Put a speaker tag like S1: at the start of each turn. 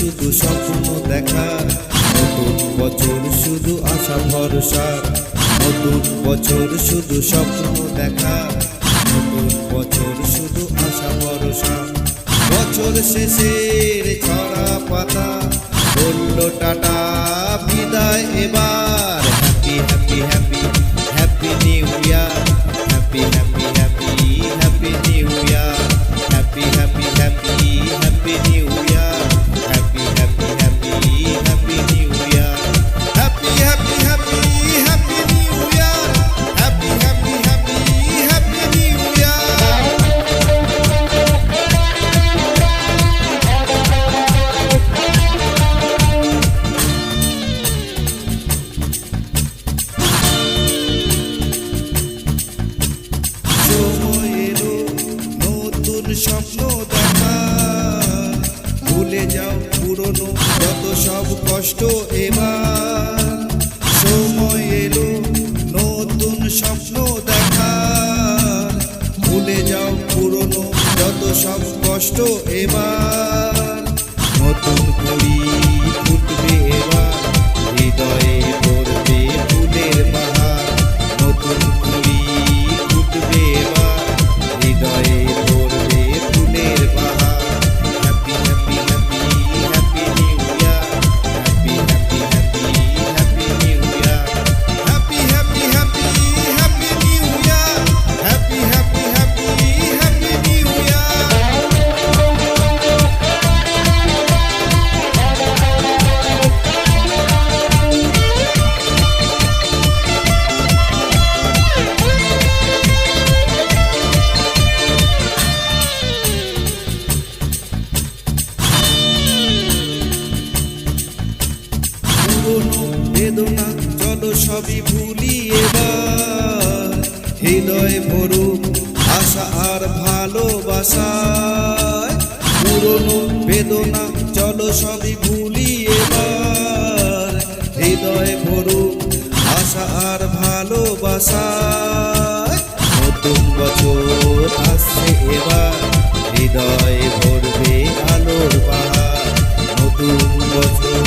S1: শুধু স্বপ্ন দেখা, নতুন বছর শুধু আশা ভরসা। নতুন বছর শুধু স্বপ্ন দেখা, নতুন বছর শুধু আশা ভরসা। বছর শেষের ছড়া পাতা বলল টাটা বিদায় এবার। Happy happy happy happy new year, happy happy happy happy new year, happy happy happy happy new year, happy happy happy happy new year, happy happy happy happy new year, happy happy happy happy new ইয়ার। সময় এলো নতুন স্বপ্ন দেখা, ভুলে যাও পুরনো যত সব কষ্ট এবার। সময় এলো নতুন স্বপ্ন দেখা, ভুলে যাও পুরনো যত সব কষ্ট এবার। নতুন কুড়ি ফুটবে এবার, হৃদয়ে ভরবে ফুলের বাহার। নতুন কুড়ি ফুটবে এবার, হৃদয়ে ভরবে ফুলের বাহার। Happy happy happy happy new year, happy happy happy happy new year, happy happy happy happy new year, happy happy happy happy new year. পুরনো বেদনা চলো সবই ভুলি এবার, হৃদয় ভরুক আশা আর ভালোবাসায়। পুরনো বেদনা চলো সবই ভুলি এবার, হৃদয় ভরুক আশা আর ভালোবাসায়। নতুন বছর আসছে এবার, হৃদয় ভরবে আলোর বাহার। নতুন বছর